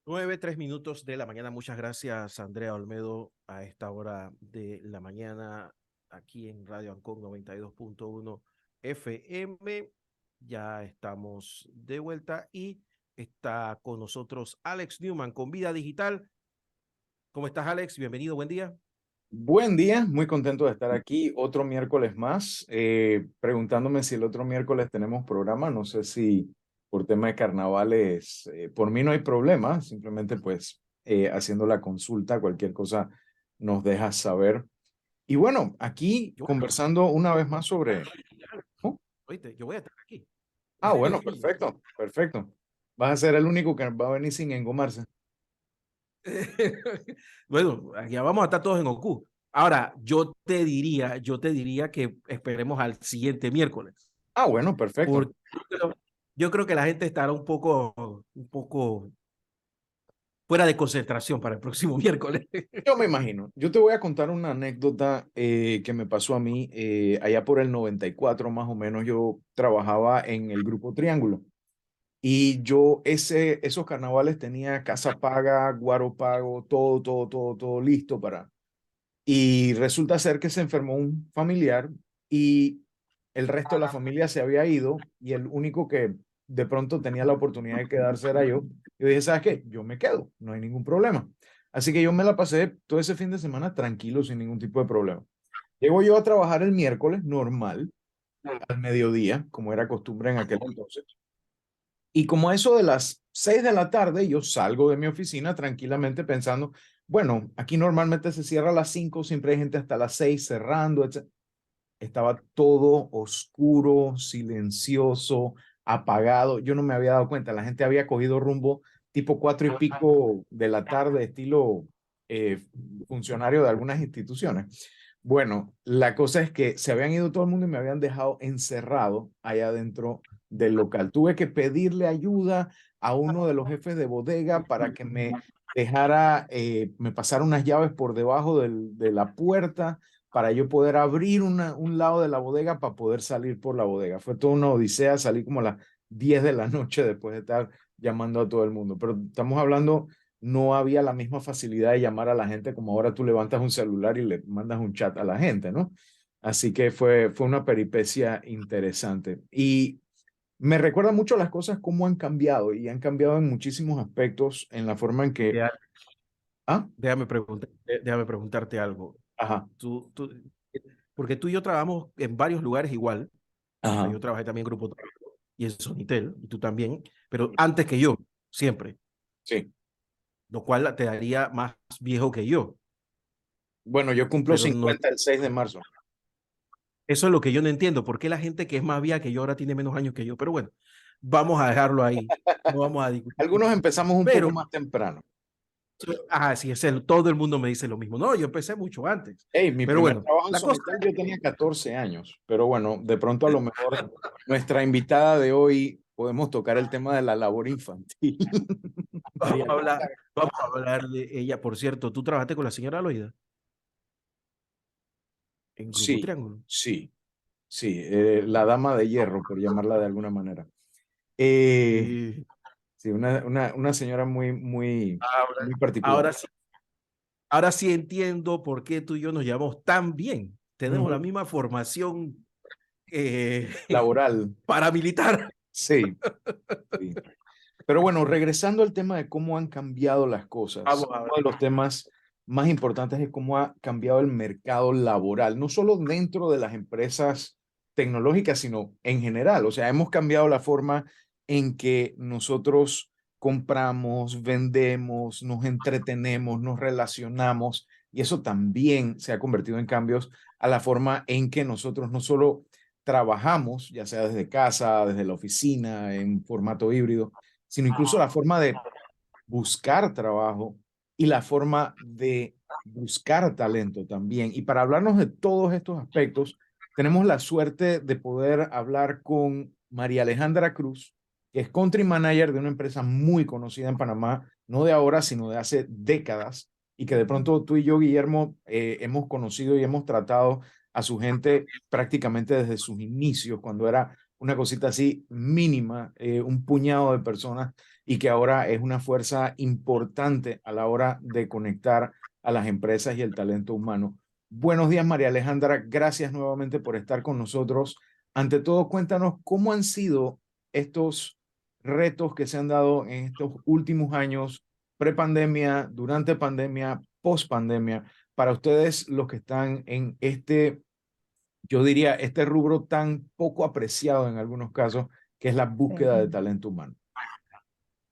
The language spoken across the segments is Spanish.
9:03 de la mañana. Muchas gracias, Andrea Olmedo, a esta hora de la mañana, aquí en Radio Ancon 92.1 FM. Ya estamos de vuelta y está con nosotros Alex Newman con Vida Digital. ¿Cómo estás, Alex? Bienvenido, buen día. Buen día, muy contento de estar aquí otro miércoles más, preguntándome si el otro miércoles tenemos programa. No sé si por tema de carnavales, por mí no hay problema, simplemente pues haciendo la consulta, cualquier cosa nos dejas saber. Y bueno, aquí Yo, conversando una vez más sobre... ¿Oh? oíste, yo voy a estar aquí. Ah, bueno, perfecto, perfecto. Vas a ser el único que va a venir sin engomarse. Bueno, ya vamos a estar todos en Goku. Ahora, yo te diría que esperemos al siguiente miércoles, Ah, bueno, perfecto. porque yo creo que la gente estará un poco fuera de concentración para el próximo miércoles. Yo me imagino. Yo te voy a contar una anécdota que me pasó a mí allá por el 94 más o menos. Yo trabajaba en el Grupo Triángulo y yo esos carnavales tenía casa paga, guaro pago, todo listo para... Y resulta ser que se enfermó un familiar y el resto de la familia se había ido y el único que de pronto tenía la oportunidad de quedarse era yo. Yo dije, ¿sabes qué? Yo me quedo, no hay ningún problema. Así que yo me la pasé todo ese fin de semana tranquilo, sin ningún tipo de problema. Llego yo a trabajar el miércoles normal, al mediodía, como era costumbre en aquel entonces. Y como a eso de las 6 de la tarde, yo salgo de mi oficina tranquilamente pensando, bueno, aquí normalmente se cierra a las 5, siempre hay gente hasta las 6 cerrando, etc. Estaba todo oscuro, silencioso, apagado. Yo no me había dado cuenta, la gente había cogido rumbo tipo 4:00 de la tarde, estilo eh, funcionario de algunas instituciones. Bueno, la cosa es que se habían ido todo el mundo y me habían dejado encerrado allá dentro del local. Tuve que pedirle ayuda a uno de los jefes de bodega para que me dejara, me pasara unas llaves por debajo de la puerta para yo poder abrir un lado de la bodega para poder salir por la bodega. Fue toda una odisea, salí como a las 10 de la noche después de estar llamando a todo el mundo. Pero estamos hablando, no había la misma facilidad de llamar a la gente como ahora tú levantas un celular y le mandas un chat a la gente, ¿no? Así que fue una peripecia interesante. Y me recuerda mucho las cosas cómo han cambiado y han cambiado en muchísimos aspectos en la forma en que... Déjame, Ah, déjame preguntarte algo. ajá, Tú, porque tú y yo trabajamos en varios lugares igual. O sea, ajá, yo trabajé también en Grupo Trabajo y en Sonitel, y tú también, pero antes que yo, siempre, sí. lo cual te daría más viejo que yo. Bueno, yo cumplo Pero no, 50 el 6 de marzo. eso es lo que yo no entiendo. ¿Por qué la gente que es más vieja que yo ahora tiene menos años que yo? Pero bueno, vamos a dejarlo ahí. No vamos a discutir. Algunos empezamos un poco Pero, más temprano. sí, todo el mundo me dice lo mismo. No, yo empecé mucho antes. Hey, mi Pero primer bueno, trabajo en la cosa, Sonitel yo tenía 14 años, pero bueno, de pronto a lo mejor nuestra invitada de hoy podemos tocar el tema de la labor infantil. vamos a hablar, vamos a hablar de ella. Por cierto, tú trabajaste con la señora Loida en Grupo Sí, Triángulo. sí, sí, la dama de hierro, por llamarla de alguna manera. Eh, Sí. sí, una señora Ahora, muy particular. ahora sí. Ahora sí entiendo por qué tú y yo nos llevamos tan bien. Tenemos la Ujú. misma formación eh, Laboral, paramilitar. sí, sí. Pero bueno, regresando al tema de cómo han cambiado las cosas, Vamos a uno ver. de los temas más importantes es cómo ha cambiado el mercado laboral, no solo dentro de las empresas tecnológicas, sino en general. O sea, hemos cambiado la forma en que nosotros compramos, vendemos, nos entretenemos, nos relacionamos, y eso también se ha convertido en cambios a la forma en que nosotros no solo trabajamos, ya sea desde casa, desde la oficina, en formato híbrido, sino incluso la forma de buscar trabajo y la forma de buscar talento también. Y para hablarnos de todos estos aspectos, tenemos la suerte de poder hablar con María Alejandra Cruz, que es country manager de una empresa muy conocida en Panamá, no de ahora, sino de hace décadas, y que de pronto tú y yo, Guillermo, hemos conocido y hemos tratado a su gente prácticamente desde sus inicios, cuando era una cosita así mínima, un puñado de personas y que ahora es una fuerza importante a la hora de conectar a las empresas y el talento humano. Buenos días, María Alejandra. Gracias nuevamente por estar con nosotros. Ante todo, cuéntanos cómo han sido estos retos que se han dado en estos últimos años, prepandemia, durante pandemia, post-pandemia, para ustedes los que están en este, yo diría, este rubro tan poco apreciado en algunos casos, que es la Sí. búsqueda de talento humano.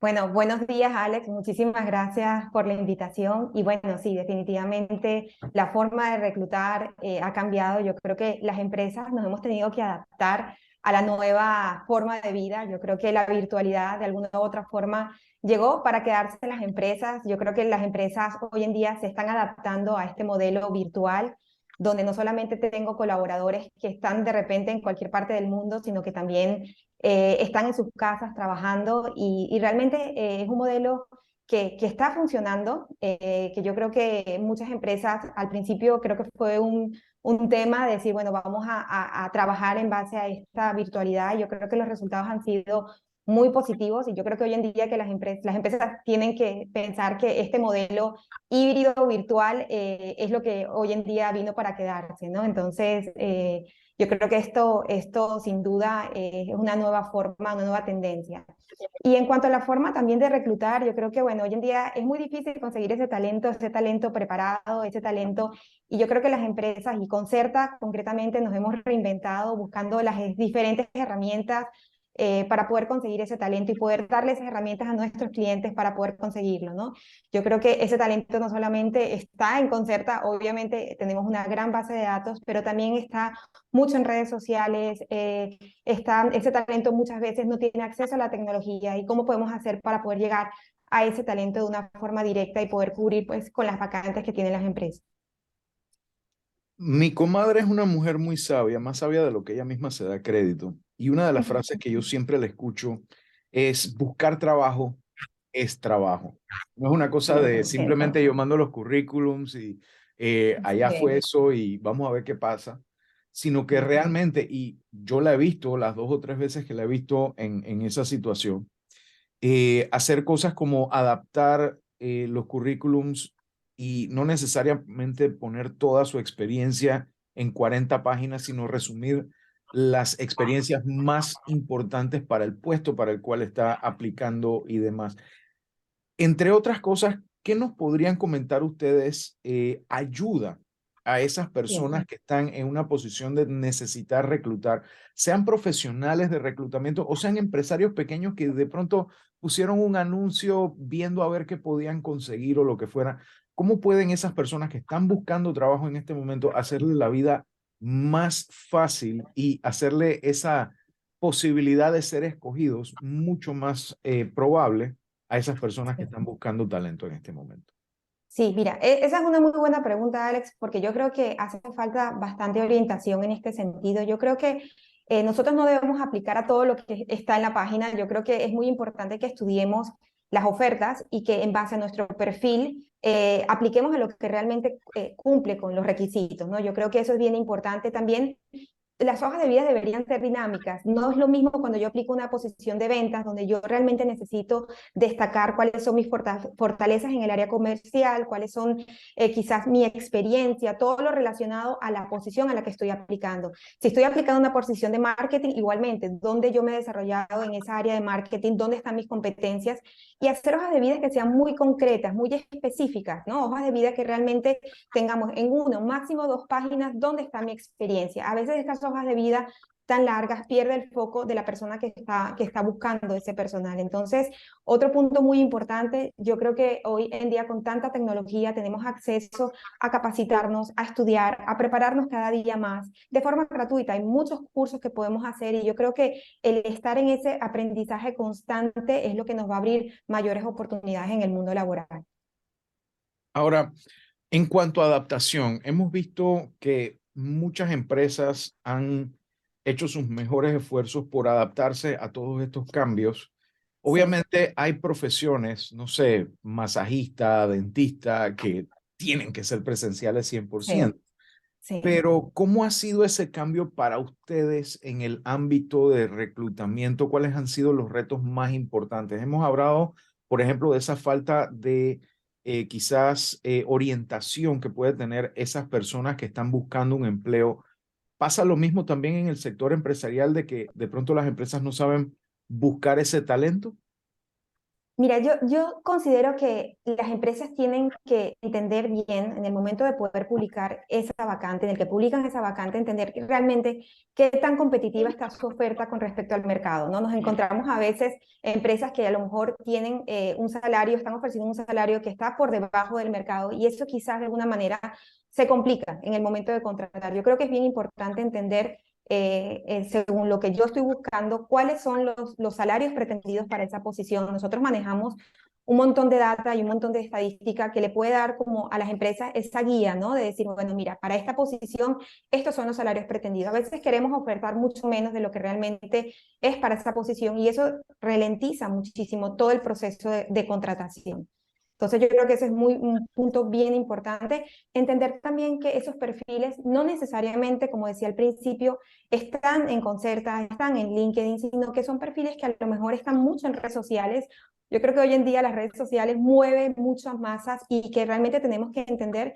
Bueno, buenos días, Alex. Muchísimas gracias por la invitación. Y bueno, sí, definitivamente la forma de reclutar ha cambiado. Yo creo que las empresas nos hemos tenido que adaptar a la nueva forma de vida. Yo creo que la virtualidad de alguna u otra forma llegó para quedarse en las empresas. Yo creo que las empresas hoy en día se están adaptando a este modelo virtual, donde no solamente tengo colaboradores que están de repente en cualquier parte del mundo, sino que también están en sus casas trabajando y realmente es un modelo que está funcionando, que yo creo que muchas empresas al principio creo que fue un tema de decir, bueno, vamos a trabajar en base a esta virtualidad. Yo creo que los resultados han sido muy positivos y yo creo que hoy en día que las empresas tienen que pensar que este modelo híbrido virtual es lo que hoy en día vino para quedarse, ¿no? Entonces, yo creo que esto sin duda es una nueva forma, una nueva tendencia. Y en cuanto a la forma también de reclutar, yo creo que, bueno, hoy en día es muy difícil conseguir ese talento preparado, ese talento, y yo creo que las empresas, y Concerta concretamente, nos hemos reinventado buscando las diferentes herramientas para poder conseguir ese talento y poder darle esas herramientas a nuestros clientes para poder conseguirlo, ¿no? Yo creo que ese talento no solamente está en Concerta, obviamente tenemos una gran base de datos, pero también está mucho en redes sociales, ese talento muchas veces no tiene acceso a la tecnología y cómo podemos hacer para poder llegar a ese talento de una forma directa y poder cubrir pues con las vacantes que tienen las empresas. Mi comadre es una mujer muy sabia, más sabia de lo que ella misma se da crédito. Y una de las frases que yo siempre le escucho es buscar trabajo es trabajo. No es una cosa de simplemente yo mando los currículums y allá fue eso y vamos a ver qué pasa, sino que realmente, y yo la he visto las 2 o 3 veces que la he visto en esa situación, hacer cosas como adaptar los currículums y no necesariamente poner toda su experiencia en 40 páginas, sino resumir las experiencias más importantes para el puesto para el cual está aplicando y demás. Entre otras cosas, ¿qué nos podrían comentar ustedes ayuda a esas personas que están en una posición de necesitar reclutar, sean profesionales de reclutamiento o sean empresarios pequeños que de pronto pusieron un anuncio viendo a ver qué podían conseguir o lo que fuera? ¿Cómo pueden esas personas que están buscando trabajo en este momento hacerle la vida más fácil y hacerle esa posibilidad de ser escogidos mucho más probable a esas personas que están buscando talento en este momento? Sí, mira, esa es una muy buena pregunta, Alex, porque yo creo que hace falta bastante orientación en este sentido. Yo creo que nosotros no debemos aplicar a todo lo que está en la página. Yo creo que es muy importante que estudiemos las ofertas y que en base a nuestro perfil apliquemos a lo que realmente cumple con los requisitos, ¿no? Yo creo que eso es bien importante también. Las hojas de vida deberían ser dinámicas. No es lo mismo cuando yo aplico una posición de ventas donde yo realmente necesito destacar cuáles son mis fortalezas en el área comercial, cuáles son quizás mi experiencia, todo lo relacionado a la posición a la que estoy aplicando. Si estoy aplicando una posición de marketing, igualmente, dónde yo me he desarrollado en esa área de marketing, dónde están mis competencias y hacer hojas de vida que sean muy concretas, muy específicas, ¿no? Hojas de vida que realmente tengamos en una, máximo 2 páginas, dónde está mi experiencia. A veces estas hojas de vida tan largas pierde el foco de la persona que está buscando ese personal. Entonces, otro punto muy importante, yo creo que hoy en día con tanta tecnología tenemos acceso a capacitarnos, a estudiar, a prepararnos cada día más de forma gratuita. Hay muchos cursos que podemos hacer y yo creo que el estar en ese aprendizaje constante es lo que nos va a abrir mayores oportunidades en el mundo laboral. Ahora, en cuanto a adaptación, hemos visto que muchas empresas han hecho sus mejores esfuerzos por adaptarse a todos estos cambios. Sí. Obviamente hay profesiones, no sé, masajista, dentista, que tienen que ser presenciales 100%. Sí. Sí. Pero, ¿cómo ha sido ese cambio para ustedes en el ámbito de reclutamiento? ¿Cuáles han sido los retos más importantes? Hemos hablado, por ejemplo, de esa falta de quizás orientación que puede tener esas personas que están buscando un empleo. ¿Pasa lo mismo también en el sector empresarial de que de pronto las empresas no saben buscar ese talento? Mira, yo considero que las empresas tienen que entender bien en el momento de poder publicar esa vacante, en el que publican esa vacante, entender realmente qué tan competitiva está su oferta con respecto al mercado, ¿no? Nos encontramos a veces empresas que a lo mejor tienen un salario, están ofreciendo un salario que está por debajo del mercado y eso quizás de alguna manera se complica en el momento de contratar. Yo creo que es bien importante entender según lo que yo estoy buscando, cuáles son los salarios pretendidos para esa posición. Nosotros manejamos un montón de data y un montón de estadística que le puede dar como a las empresas esa guía, ¿no? De decir, bueno, mira, para esta posición, estos son los salarios pretendidos. A veces queremos ofertar mucho menos de lo que realmente es para esa posición y eso ralentiza muchísimo todo el proceso de contratación. Entonces yo creo que ese es un punto bien importante. Entender también que esos perfiles no necesariamente, como decía al principio, están en Concerta, están en LinkedIn, sino que son perfiles que a lo mejor están mucho en redes sociales. Yo creo que hoy en día las redes sociales mueven muchas masas y que realmente tenemos que entender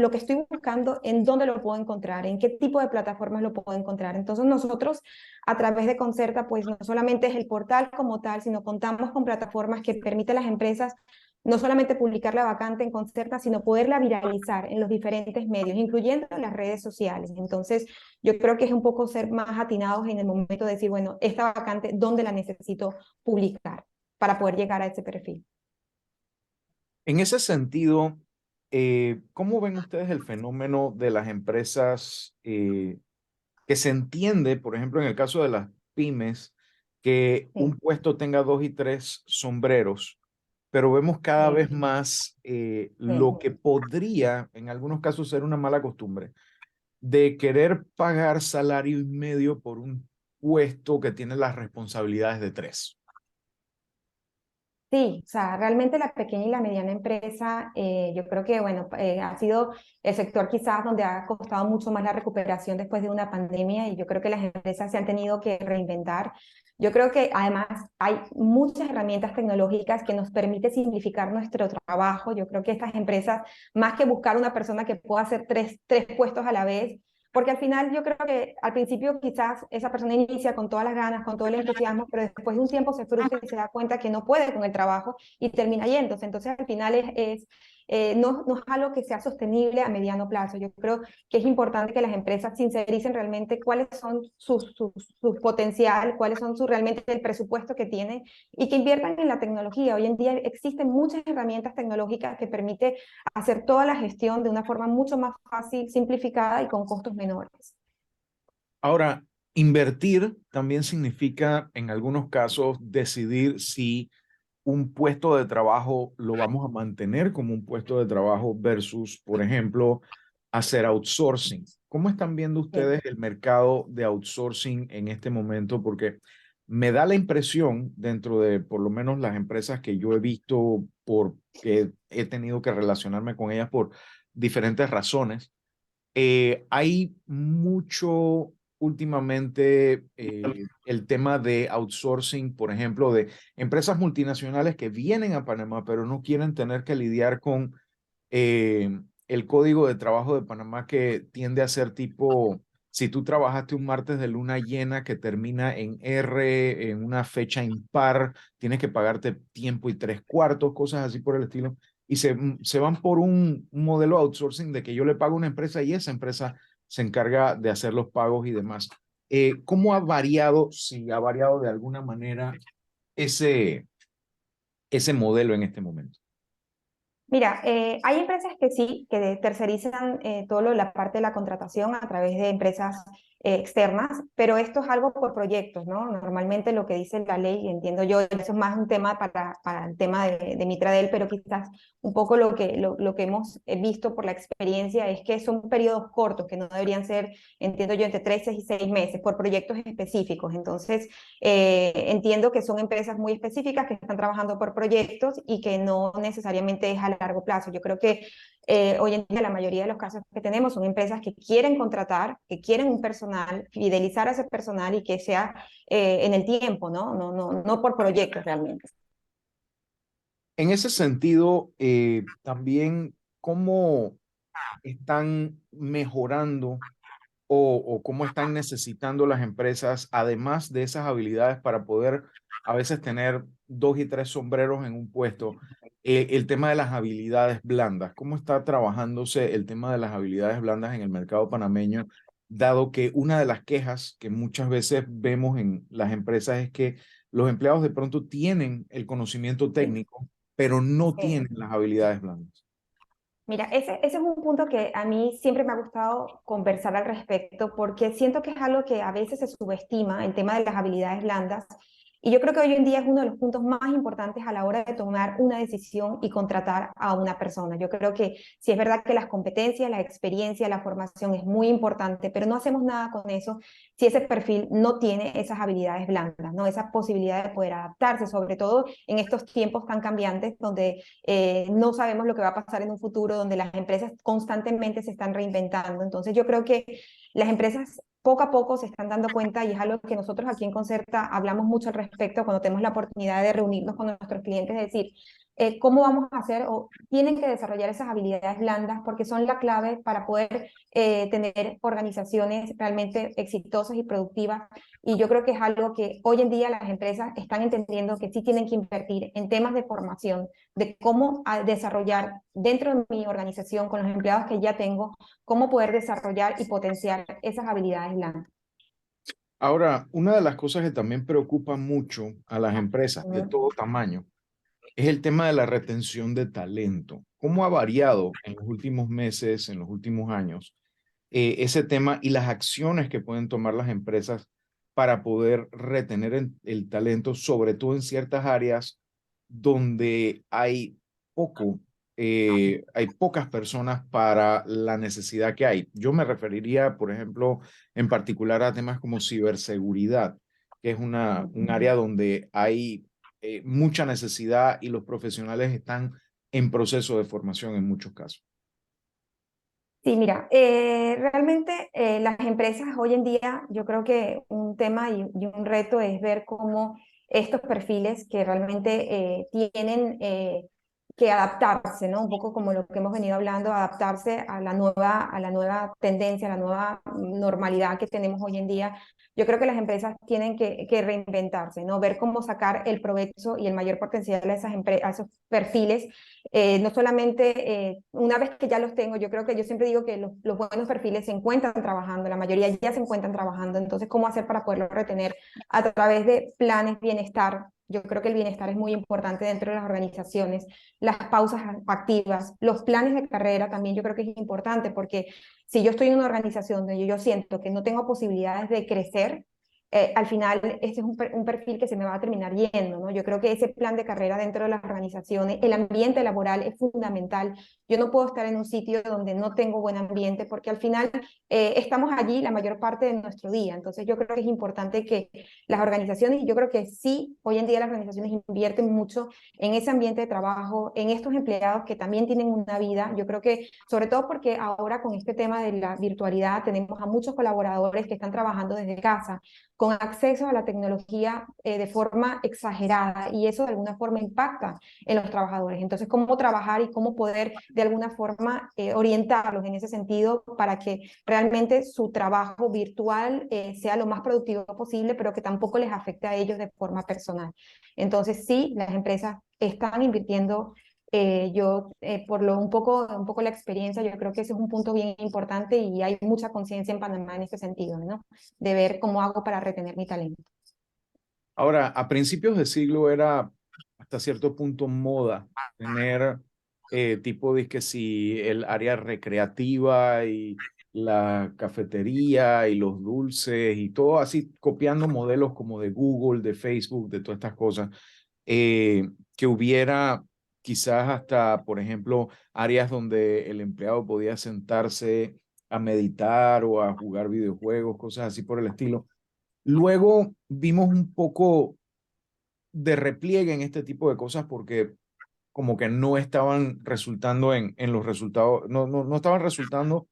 lo que estoy buscando, en dónde lo puedo encontrar, en qué tipo de plataformas lo puedo encontrar. Entonces nosotros a través de Concerta, pues no solamente es el portal como tal, sino contamos con plataformas que permiten a las empresas no solamente publicar la vacante en Concerta, sino poderla viralizar en los diferentes medios, incluyendo las redes sociales. Entonces, yo creo que es un poco ser más atinados en el momento de decir, bueno, esta vacante, ¿dónde la necesito publicar para poder llegar a ese perfil? En ese sentido, ¿cómo ven ustedes el fenómeno de las empresas que se entiende, por ejemplo, en el caso de las pymes, que Sí, un puesto tenga dos y tres sombreros, pero vemos cada sí, vez más sí. lo que podría, en algunos casos, ser una mala costumbre, de querer pagar salario y medio por un puesto que tiene las responsabilidades de tres? Sí, o sea, realmente la pequeña y la mediana empresa, yo creo que, bueno, ha sido el sector quizás donde ha costado mucho más la recuperación después de una pandemia y yo creo que las empresas se han tenido que reinventar. Yo creo que además hay muchas herramientas tecnológicas que nos permiten simplificar nuestro trabajo. Yo creo que estas empresas, más que buscar una persona que pueda hacer tres puestos a la vez, porque al final yo creo que al principio quizás esa persona inicia con todas las ganas, con todo el entusiasmo, pero después de un tiempo se frustra y se da cuenta que no puede con el trabajo y termina yéndose. Entonces al final no es algo que sea sostenible a mediano plazo. Yo creo que es importante que las empresas sincericen realmente cuáles son su potencial, cuáles son realmente el presupuesto que tienen y que inviertan en la tecnología. Hoy en día existen muchas herramientas tecnológicas que permiten hacer toda la gestión de una forma mucho más fácil, simplificada y con costos menores. Ahora, invertir también significa, en algunos casos, decidir si un puesto de trabajo lo vamos a mantener como un puesto de trabajo versus, por ejemplo, hacer outsourcing. ¿Cómo están viendo Sí. ustedes el mercado de outsourcing en este momento? Porque me da la impresión, dentro de por lo menos las empresas que yo he visto, porque he tenido que relacionarme con ellas por diferentes razones, hay mucho últimamente el tema de outsourcing, por ejemplo, de empresas multinacionales que vienen a Panamá, pero no quieren tener que lidiar con el código de trabajo de Panamá que tiende a ser tipo, si tú trabajaste un martes de luna llena que termina en R, en una fecha impar, tienes que pagarte tiempo y tres cuartos, cosas así por el estilo y se van por un modelo outsourcing de que yo le pago a una empresa y esa empresa se encarga de hacer los pagos y demás. ¿Cómo ha variado, si ha variado de alguna manera ese, ese modelo en este momento? Mira, hay empresas que sí, que tercerizan todo la parte de la contratación a través de empresas externas, pero esto es algo por proyectos, ¿no? Normalmente lo que dice la ley, entiendo yo, eso es más un tema para el tema de Mitradel, pero quizás un poco lo que hemos visto por la experiencia es que son periodos cortos, que no deberían ser, entiendo yo, entre 3 y 6 meses, por proyectos específicos. Entonces, entiendo que son empresas muy específicas que están trabajando por proyectos y que no necesariamente es a largo plazo. Yo creo que hoy en día la mayoría de los casos que tenemos son empresas que quieren contratar, que quieren un personal, fidelizar a ese personal y que sea en el tiempo, ¿no? No por proyectos realmente. En ese sentido, también, ¿cómo están mejorando o cómo están necesitando las empresas, además de esas habilidades para poder a veces tener dos y tres sombreros en un puesto? El tema de las habilidades blandas, ¿cómo está trabajándose el tema de las habilidades blandas en el mercado panameño? Dado que una de las quejas que muchas veces vemos en las empresas es que los empleados de pronto tienen el conocimiento Sí. técnico, pero no Sí. tienen las habilidades blandas. Mira, ese es un punto que a mí siempre me ha gustado conversar al respecto porque siento que es algo que a veces se subestima, el tema de las habilidades blandas. Y yo creo que hoy en día es uno de los puntos más importantes a la hora de tomar una decisión y contratar a una persona. Yo creo que sí es verdad que las competencias, la experiencia, la formación es muy importante, pero no hacemos nada con eso si ese perfil no tiene esas habilidades blandas, ¿no? Esa posibilidad de poder adaptarse, sobre todo en estos tiempos tan cambiantes donde no sabemos lo que va a pasar en un futuro, donde las empresas constantemente se están reinventando. Entonces yo creo que las empresas poco a poco se están dando cuenta y es algo que nosotros aquí en Concerta hablamos mucho al respecto cuando tenemos la oportunidad de reunirnos con nuestros clientes, es decir, cómo vamos a hacer o tienen que desarrollar esas habilidades blandas porque son la clave para poder tener organizaciones realmente exitosas y productivas. Y yo creo que es algo que hoy en día las empresas están entendiendo que sí tienen que invertir en temas de formación, de cómo desarrollar dentro de mi organización con los empleados que ya tengo, cómo poder desarrollar y potenciar esas habilidades blandas. Ahora, una de las cosas que también preocupa mucho a las empresas de todo tamaño es el tema de la retención de talento. ¿Cómo ha variado en los últimos meses, en los últimos años, ese tema y las acciones que pueden tomar las empresas para poder retener el talento, sobre todo en ciertas áreas donde hay pocas personas para la necesidad que hay? Yo me referiría, por ejemplo, en particular a temas como ciberseguridad, que es un área donde hay mucha necesidad y los profesionales están en proceso de formación en muchos casos. Sí, mira, realmente las empresas hoy en día, yo creo que un tema y un reto es ver cómo estos perfiles que realmente tienen que adaptarse, ¿no? Un poco como lo que hemos venido hablando, adaptarse a la nueva tendencia, a la nueva normalidad que tenemos hoy en día. Yo creo que las empresas tienen que reinventarse, ¿no? Ver cómo sacar el provecho y el mayor potencial a, a esos perfiles no solamente una vez que ya los tengo, yo creo que yo siempre digo que los buenos perfiles se encuentran trabajando, la mayoría ya se encuentran trabajando, entonces, ¿cómo hacer para poderlos retener? A través de planes bienestar. Yo creo que el bienestar es muy importante dentro de las organizaciones, las pausas activas, los planes de carrera también yo creo que es importante porque si yo estoy en una organización donde yo siento que no tengo posibilidades de crecer, al final este es un perfil que se me va a terminar yendo, ¿no? Yo creo que ese plan de carrera dentro de las organizaciones, el ambiente laboral es fundamental. Yo no puedo estar en un sitio donde no tengo buen ambiente porque al final estamos allí la mayor parte de nuestro día. Entonces yo creo que es importante que las organizaciones, y yo creo que sí, hoy en día las organizaciones invierten mucho en ese ambiente de trabajo, en estos empleados que también tienen una vida. Yo creo que sobre todo porque ahora con este tema de la virtualidad tenemos a muchos colaboradores que están trabajando desde casa con acceso a la tecnología de forma exagerada y eso de alguna forma impacta en los trabajadores. Entonces, ¿cómo trabajar y cómo poder de alguna forma orientarlos en ese sentido para que realmente su trabajo virtual sea lo más productivo posible, pero que tampoco les afecte a ellos de forma personal? Entonces, sí, las empresas están invirtiendo por un poco la experiencia, yo creo que ese es un punto bien importante y hay mucha conciencia en Panamá en ese sentido, ¿no? De ver cómo hago para retener mi talento. Ahora, a principios de siglo era hasta cierto punto moda tener tipo de que si el área recreativa y la cafetería y los dulces y todo así, copiando modelos como de Google, de Facebook, de todas estas cosas, que hubiera quizás hasta, por ejemplo, áreas donde el empleado podía sentarse a meditar o a jugar videojuegos, cosas así por el estilo. Luego vimos un poco de repliegue en este tipo de cosas porque como que no estaban resultando en los resultados, no estaban resultando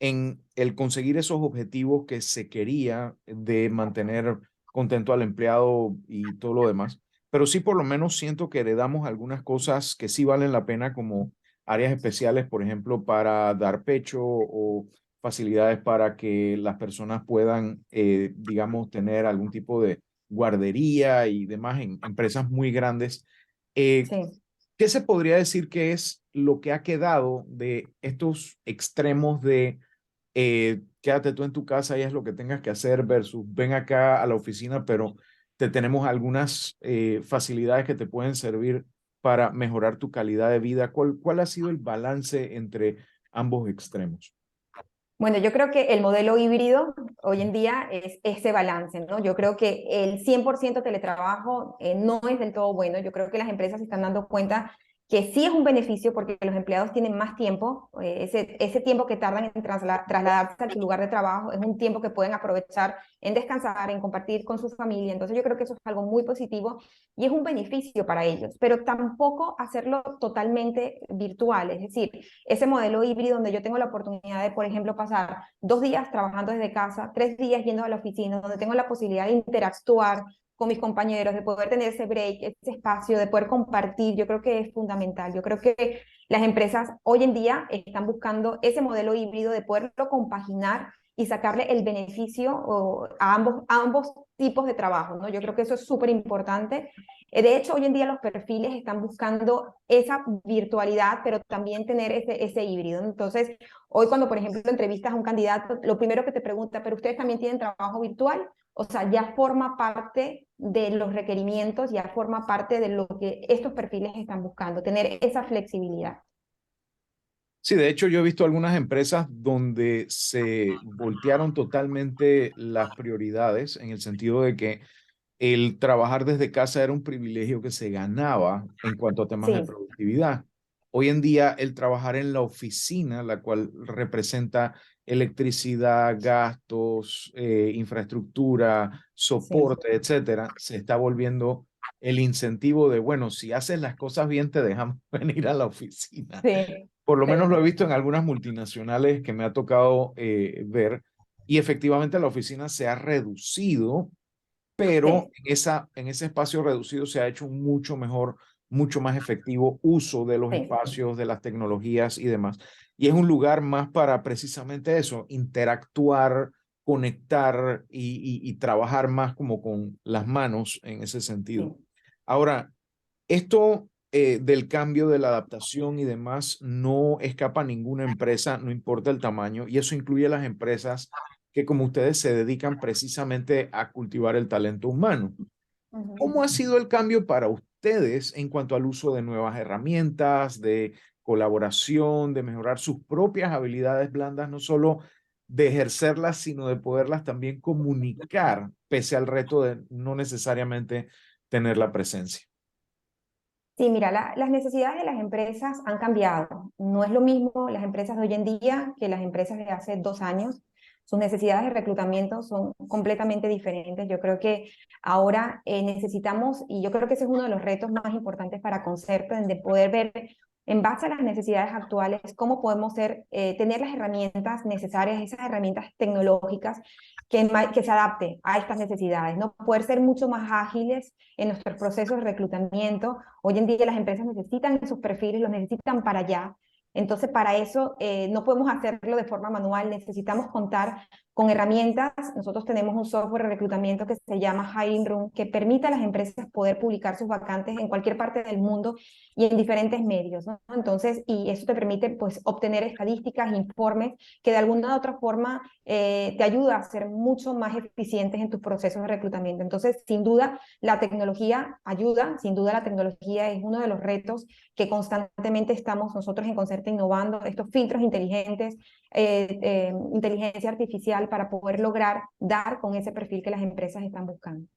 en el conseguir esos objetivos que se quería de mantener contento al empleado y todo lo demás. Pero sí, por lo menos siento que heredamos algunas cosas que sí valen la pena, como áreas especiales, por ejemplo, para dar pecho o facilidades para que las personas puedan, digamos, tener algún tipo de guardería y demás en empresas muy grandes. Eh, Sí. ¿Qué se podría decir que es lo que ha quedado de estos extremos de quédate tú en tu casa y es lo que tengas que hacer versus ven acá a la oficina, pero te tenemos algunas facilidades que te pueden servir para mejorar tu calidad de vida? ¿Cuál ha sido el balance entre ambos extremos? Bueno, yo creo que el modelo híbrido hoy en día es ese balance, ¿no? Yo creo que el 100% teletrabajo no es del todo bueno. Yo creo que las empresas se están dando cuenta que sí es un beneficio porque los empleados tienen más tiempo. Ese tiempo que tardan en trasladarse a su lugar de trabajo es un tiempo que pueden aprovechar en descansar, en compartir con su familia. Entonces yo creo que eso es algo muy positivo y es un beneficio para ellos, pero tampoco hacerlo totalmente virtual. Es decir, ese modelo híbrido donde yo tengo la oportunidad de, por ejemplo, pasar 2 días trabajando desde casa, 3 días yendo a la oficina, donde tengo la posibilidad de interactuar con mis compañeros, de poder tener ese break, ese espacio, de poder compartir, yo creo que es fundamental. Yo creo que las empresas hoy en día están buscando ese modelo híbrido de poderlo compaginar y sacarle el beneficio a ambos tipos de trabajo, ¿no? Yo creo que eso es súper importante. De hecho, hoy en día los perfiles están buscando esa virtualidad, pero también tener ese híbrido. Entonces, hoy cuando, por ejemplo, entrevistas a un candidato, lo primero que te pregunta, ¿pero ustedes también tienen trabajo virtual? O sea, ya forma parte de los requerimientos, ya forma parte de lo que estos perfiles están buscando, tener esa flexibilidad. Sí, de hecho yo he visto algunas empresas donde se voltearon totalmente las prioridades en el sentido de que el trabajar desde casa era un privilegio que se ganaba en cuanto a temas de Sí, productividad. Hoy en día, el trabajar en la oficina, la cual representa electricidad, gastos, infraestructura, sí, soporte, etcétera, se está volviendo el incentivo de, bueno, si haces las cosas bien, te dejamos venir a la oficina. sí, Por lo menos lo he sí, visto en algunas multinacionales que me ha tocado ver, y efectivamente la oficina se ha reducido, pero sí, en ese espacio reducido se ha hecho un mucho mejor, mucho más efectivo uso de los sí. espacios, de las tecnologías y demás. Y es un lugar más para precisamente eso, interactuar, conectar y trabajar más como con las manos en ese sentido. Sí. Ahora, esto del cambio, de la adaptación y demás, no escapa a ninguna empresa, no importa el tamaño, y eso incluye a las empresas que, como ustedes, se dedican precisamente a cultivar el talento humano. ¿Cómo ha Ujú. sido el cambio para ustedes en cuanto al uso de nuevas herramientas, de colaboración, de mejorar sus propias habilidades blandas, no solo de ejercerlas, sino de poderlas también comunicar, pese al reto de no necesariamente tener la presencia? Sí, mira, las necesidades de las empresas han cambiado. No es lo mismo las empresas de hoy en día que las empresas de hace 2 años. Sus necesidades de reclutamiento son completamente diferentes. Yo creo que ahora necesitamos, y yo creo que ese es uno de los retos más importantes para Concerto, de poder ver en base a las necesidades actuales cómo podemos tener las herramientas necesarias, esas herramientas tecnológicas que se adapte a estas necesidades, ¿no? Poder ser mucho más ágiles en nuestros procesos de reclutamiento. Hoy en día las empresas necesitan esos perfiles, los necesitan para allá. Entonces, para eso no podemos hacerlo de forma manual, necesitamos contar con herramientas. Nosotros tenemos un software de reclutamiento que se llama Hiring Room, que permite a las empresas poder publicar sus vacantes en cualquier parte del mundo y en diferentes medios, ¿no? Entonces, y eso te permite pues obtener estadísticas, informes, que de alguna u otra forma te ayuda a ser mucho más eficientes en tus procesos de reclutamiento. Entonces, sin duda, la tecnología ayuda, sin duda la tecnología es uno de los retos que constantemente estamos nosotros en Concerta innovando, estos filtros inteligentes, inteligencia artificial para poder lograr dar con ese perfil que las empresas están buscando.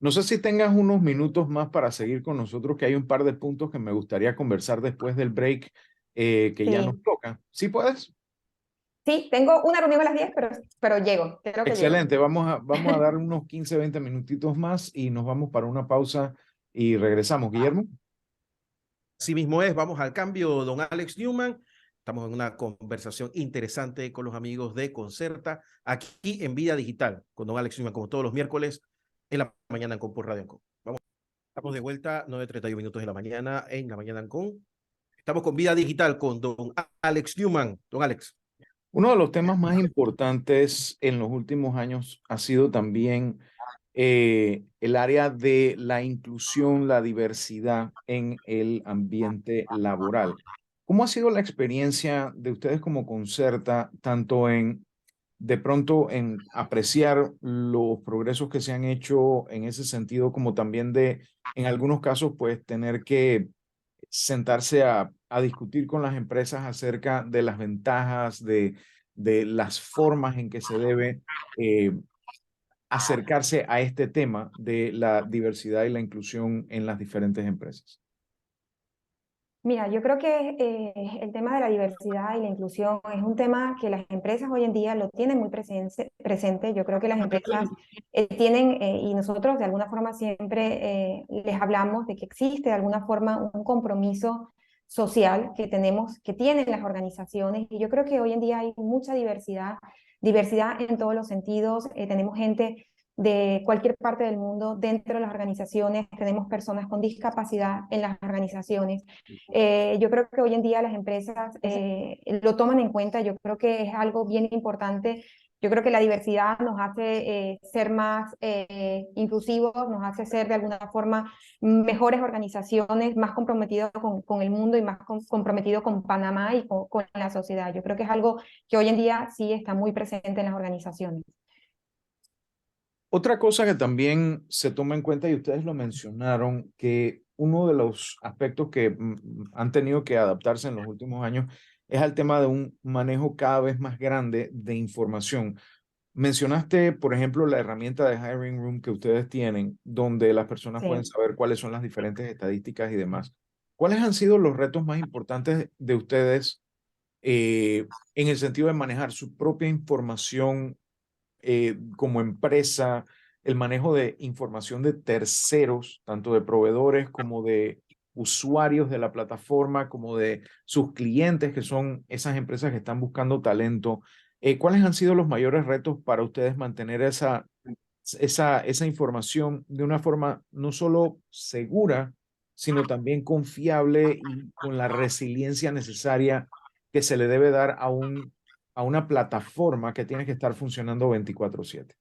No sé si tengas unos minutos más para seguir con nosotros, que hay un par de puntos que me gustaría conversar después del break que ya nos Sí, toca. ¿Sí puedes? sí, tengo una reunión a las 10, pero llego, creo que llego. Excelente, vamos a dar unos 15, 20 minutitos más y nos vamos para una pausa y regresamos. Guillermo. Así mismo es, vamos al cambio, don Alex Newman. Estamos en una conversación interesante con los amigos de Concerta, aquí en Vida Digital, con don Alex Newman, como todos los miércoles, en la mañana en por Radio Ancon. Vamos, estamos de vuelta, 9:31 de la mañana, en la mañana Ancon. Estamos con Vida Digital, con don Alex Newman. Don Alex. Uno de los temas más importantes en los últimos años ha sido también el área de la inclusión, la diversidad en el ambiente laboral. ¿Cómo ha sido la experiencia de ustedes como Concerta, tanto en, de pronto, en apreciar los progresos que se han hecho en ese sentido, como también de, en algunos casos, pues tener que sentarse a discutir con las empresas acerca de las ventajas, de las formas en que se debe acercarse a este tema de la diversidad y la inclusión en las diferentes empresas? Mira, yo creo que el tema de la diversidad y la inclusión es un tema que las empresas hoy en día lo tienen muy presente. Yo creo que las empresas tienen, y nosotros de alguna forma siempre les hablamos de que existe de alguna forma un compromiso social que tenemos, que tienen las organizaciones. Y yo creo que hoy en día hay mucha diversidad, diversidad en todos los sentidos. Tenemos gente de cualquier parte del mundo dentro de las organizaciones, tenemos personas con discapacidad en las organizaciones. Yo creo que hoy en día las empresas lo toman en cuenta, yo creo que es algo bien importante. Yo creo que la diversidad nos hace ser más inclusivos, nos hace ser de alguna forma mejores organizaciones, más comprometidos con el mundo y más comprometidos con Panamá y con la sociedad. Yo creo que es algo que hoy en día sí está muy presente en las organizaciones. Otra cosa que también se toma en cuenta, y ustedes lo mencionaron, que uno de los aspectos que han tenido que adaptarse en los últimos años es al tema de un manejo cada vez más grande de información. Mencionaste, por ejemplo, la herramienta de Hiring Room que ustedes tienen, donde las personas pueden Sí. saber cuáles son las diferentes estadísticas y demás. ¿Cuáles han sido los retos más importantes de ustedes en el sentido de manejar su propia información como empresa, el manejo de información de terceros, tanto de proveedores como de usuarios de la plataforma, como de sus clientes, que son esas empresas que están buscando talento? ¿Cuáles han sido los mayores retos para ustedes mantener esa información de una forma no solo segura, sino también confiable y con la resiliencia necesaria que se le debe dar a una plataforma que tiene que estar funcionando 24/7?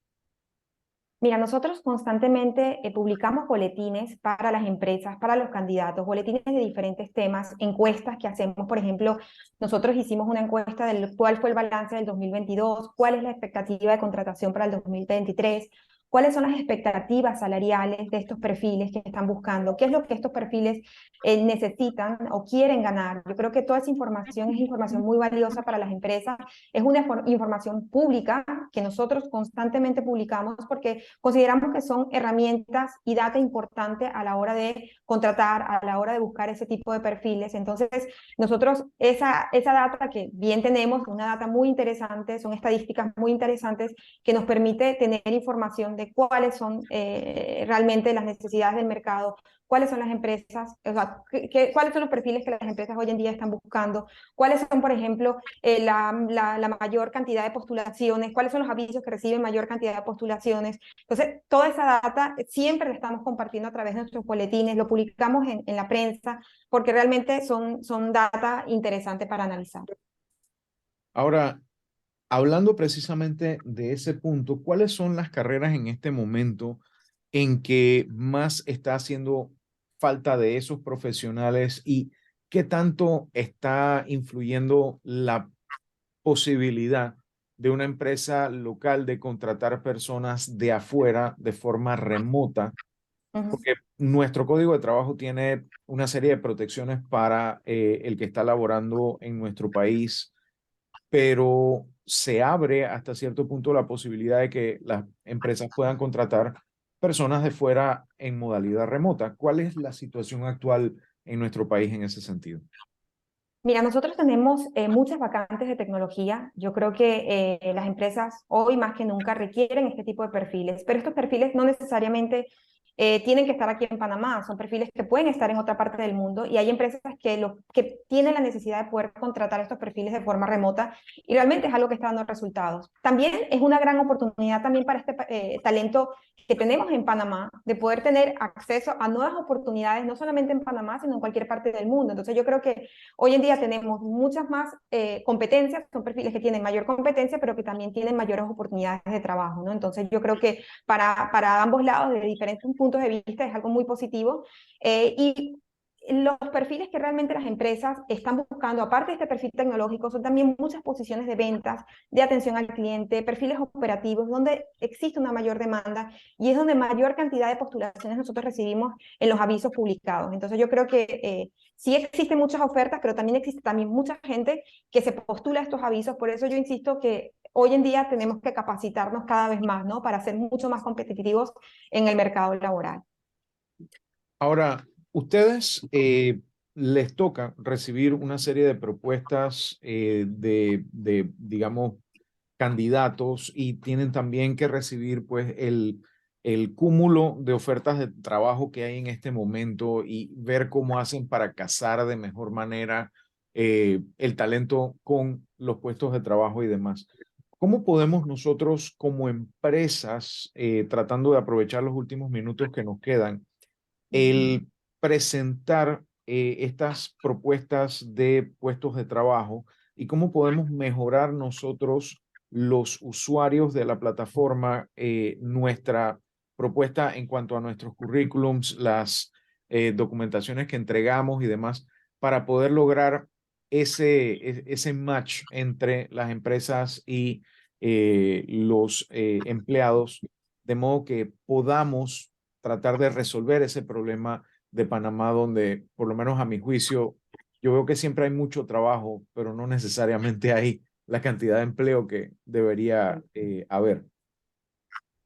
Mira, nosotros constantemente publicamos boletines para las empresas, para los candidatos, boletines de diferentes temas, encuestas que hacemos. Por ejemplo, nosotros hicimos una encuesta del cuál fue el balance del 2022, cuál es la expectativa de contratación para el 2023, cuáles son las expectativas salariales de estos perfiles que están buscando, qué es lo que estos perfiles necesitan o quieren ganar. Yo creo que toda esa información es información muy valiosa para las empresas, es una información pública que nosotros constantemente publicamos porque consideramos que son herramientas y data importante a la hora de contratar, a la hora de buscar ese tipo de perfiles. Entonces, nosotros esa data que bien tenemos, una data muy interesante, son estadísticas muy interesantes que nos permite tener información de cuáles son realmente las necesidades del mercado, cuáles son las empresas, o sea, cuáles son los perfiles que las empresas hoy en día están buscando, cuáles son, por ejemplo, la mayor cantidad de postulaciones, cuáles son los avisos que reciben mayor cantidad de postulaciones. Entonces, toda esa data siempre la estamos compartiendo a través de nuestros boletines, lo publicamos en la prensa, porque realmente son data interesantes para analizar. Ahora, hablando precisamente de ese punto, ¿cuáles son las carreras en este momento en que más está haciendo falta de esos profesionales y qué tanto está influyendo la posibilidad de una empresa local de contratar personas de afuera de forma remota? Porque nuestro código de trabajo tiene una serie de protecciones para el que está laborando en nuestro país, pero se abre hasta cierto punto la posibilidad de que las empresas puedan contratar personas de fuera en modalidad remota. ¿Cuál es la situación actual en nuestro país en ese sentido? Mira, nosotros tenemos muchas vacantes de tecnología. Yo creo que las empresas hoy más que nunca requieren este tipo de perfiles, pero estos perfiles no necesariamente tienen que estar aquí en Panamá, son perfiles que pueden estar en otra parte del mundo y hay empresas que tienen la necesidad de poder contratar estos perfiles de forma remota y realmente es algo que está dando resultados. También es una gran oportunidad también para este talento que tenemos en Panamá de poder tener acceso a nuevas oportunidades, no solamente en Panamá, sino en cualquier parte del mundo. Entonces yo creo que hoy en día tenemos muchas más competencias, son perfiles que tienen mayor competencia, pero que también tienen mayores oportunidades de trabajo, ¿no? Entonces yo creo que para ambos lados, de diferentes puntos de vista, es algo muy positivo. Y los perfiles que realmente las empresas están buscando, aparte de este perfil tecnológico, son también muchas posiciones de ventas, de atención al cliente, perfiles operativos, donde existe una mayor demanda y es donde mayor cantidad de postulaciones nosotros recibimos en los avisos publicados. Entonces yo creo que sí existen muchas ofertas, pero también existe también mucha gente que se postula a estos avisos. Por eso yo insisto que hoy en día tenemos que capacitarnos cada vez más, ¿no? Para ser mucho más competitivos en el mercado laboral. Ahora, ustedes les toca recibir una serie de propuestas digamos, candidatos y tienen también que recibir pues el cúmulo de ofertas de trabajo que hay en este momento y ver cómo hacen para casar de mejor manera el talento con los puestos de trabajo y demás. ¿Cómo podemos nosotros como empresas, tratando de aprovechar los últimos minutos que nos quedan, el presentar estas propuestas de puestos de trabajo y cómo podemos mejorar nosotros los usuarios de la plataforma nuestra propuesta en cuanto a nuestros currículums, las documentaciones que entregamos y demás para poder lograr ese match entre las empresas y los empleados, de modo que podamos tratar de resolver ese problema de Panamá, donde, por lo menos a mi juicio, yo veo que siempre hay mucho trabajo, pero no necesariamente hay la cantidad de empleo que debería haber.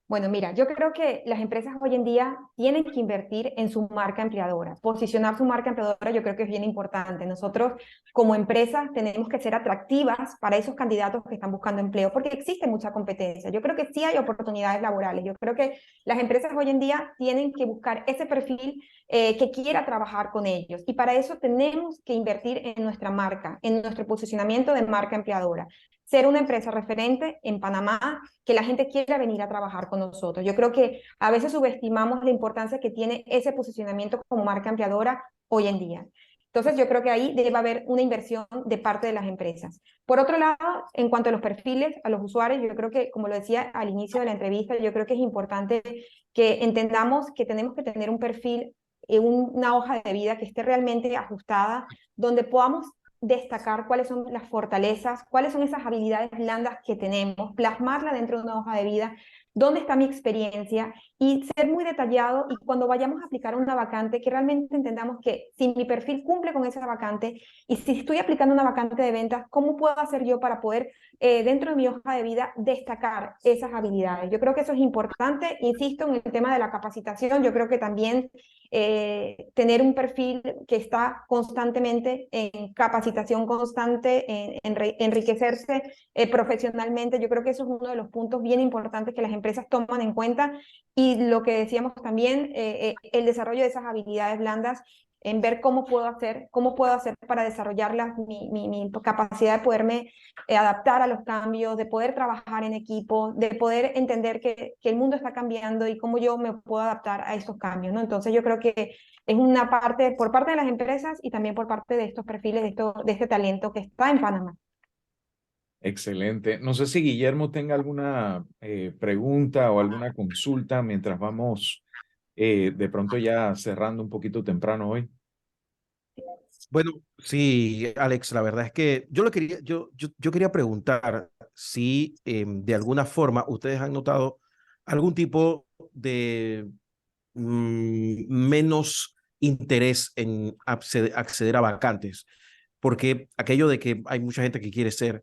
Bueno, mira, yo creo que las empresas hoy en día tienen que invertir en su marca empleadora. Posicionar su marca empleadora yo creo que es bien importante. Nosotros como empresas tenemos que ser atractivas para esos candidatos que están buscando empleo, porque existe mucha competencia. Yo creo que sí hay oportunidades laborales. Yo creo que las empresas hoy en día tienen que buscar ese perfil que quiera trabajar con ellos. Y para eso tenemos que invertir en nuestra marca, en nuestro posicionamiento de marca empleadora. Ser una empresa referente en Panamá, que la gente quiera venir a trabajar con nosotros. Yo creo que a veces subestimamos la importancia que tiene ese posicionamiento como marca empleadora hoy en día. Entonces yo creo que ahí debe haber una inversión de parte de las empresas. Por otro lado, en cuanto a los perfiles, a los usuarios, yo creo que, como lo decía al inicio de la entrevista, yo creo que es importante que entendamos que tenemos que tener un perfil, una hoja de vida que esté realmente ajustada, donde podamos destacar cuáles son las fortalezas, cuáles son esas habilidades blandas que tenemos, plasmarla dentro de una hoja de vida, dónde está mi experiencia y ser muy detallado y cuando vayamos a aplicar una vacante que realmente entendamos que si mi perfil cumple con esa vacante y si estoy aplicando una vacante de ventas, ¿cómo puedo hacer yo para poder dentro de mi hoja de vida destacar esas habilidades? Yo creo que eso es importante, insisto en el tema de la capacitación, yo creo que también tener un perfil que está constantemente en capacitación constante, en enriquecerse profesionalmente. Yo creo que eso es uno de los puntos bien importantes que las empresas toman en cuenta y lo que decíamos también, el desarrollo de esas habilidades blandas en ver cómo puedo hacer para desarrollarlas, mi capacidad de poderme adaptar a los cambios, de poder trabajar en equipo, de poder entender que el mundo está cambiando y cómo yo me puedo adaptar a estos cambios, ¿no? Entonces yo creo que es una parte, por parte de las empresas y también por parte de estos perfiles, de este talento que está en Panamá. Excelente. No sé si Guillermo tenga alguna pregunta o alguna consulta mientras vamos de pronto ya cerrando un poquito temprano hoy. Bueno, sí, Alex, la verdad es que yo quería preguntar si de alguna forma ustedes han notado algún tipo de menos interés en acceder a vacantes, porque aquello de que hay mucha gente que quiere ser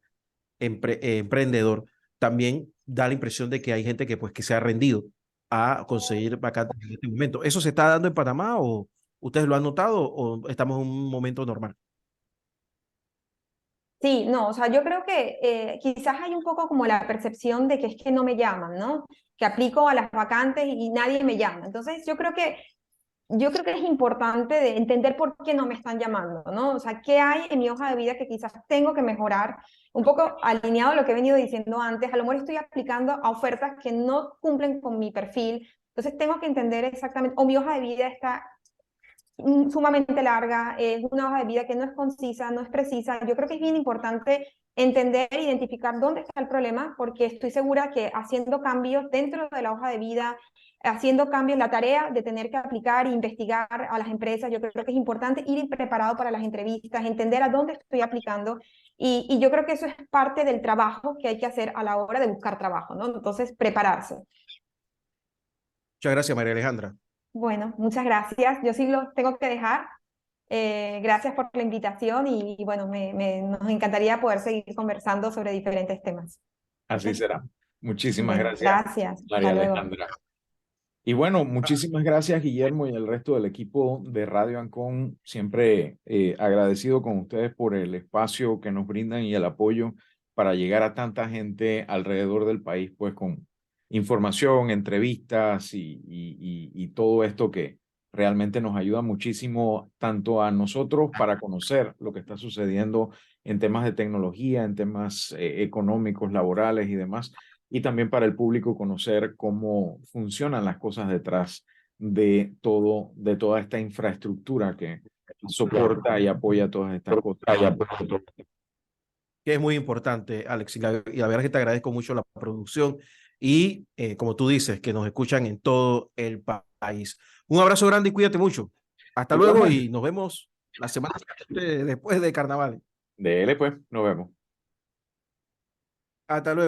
emprendedor, también da la impresión de que hay gente que pues que se ha rendido a conseguir vacantes en este momento. ¿Eso se está dando en Panamá o ustedes lo han notado o estamos en un momento normal? Sí, no, o sea, yo creo que quizás hay un poco como la percepción de que es que no me llaman, ¿no? Que aplico a las vacantes y nadie me llama. Entonces, yo creo que es importante de entender por qué no me están llamando, ¿no? O sea, qué hay en mi hoja de vida que quizás tengo que mejorar, un poco alineado a lo que he venido diciendo antes. A lo mejor estoy aplicando a ofertas que no cumplen con mi perfil. Entonces, tengo que entender exactamente, o mi hoja de vida está sumamente larga, es una hoja de vida que no es concisa, no es precisa. Yo creo que es bien importante entender e identificar dónde está el problema, porque estoy segura que haciendo cambios dentro de la hoja de vida, haciendo cambios, la tarea de tener que aplicar e investigar a las empresas, yo creo que es importante ir preparado para las entrevistas, entender a dónde estoy aplicando, y yo creo que eso es parte del trabajo que hay que hacer a la hora de buscar trabajo, ¿no? Entonces, prepararse. Muchas gracias, María Alejandra. Bueno, muchas gracias. Yo sí los tengo que dejar. Gracias por la invitación y bueno, nos encantaría poder seguir conversando sobre diferentes temas. Así será. Muchísimas Bueno, gracias, gracias. María Hasta luego. Alejandra. Y bueno, muchísimas gracias, Guillermo, y el resto del equipo de Radio Ancon. Siempre agradecido con ustedes por el espacio que nos brindan y el apoyo para llegar a tanta gente alrededor del país, pues con información, entrevistas y todo esto que realmente nos ayuda muchísimo, tanto a nosotros para conocer lo que está sucediendo en temas de tecnología, en temas económicos, laborales y demás, y también para el público conocer cómo funcionan las cosas detrás de toda esta infraestructura que soporta y apoya todas estas cosas. Que es muy importante, Alex, y la verdad es que te agradezco mucho la producción y, como tú dices, que nos escuchan en todo el país. Un abrazo grande y cuídate mucho. Hasta luego Igualmente. y nos vemos la semana después de carnaval. Dele pues, nos vemos. Hasta luego.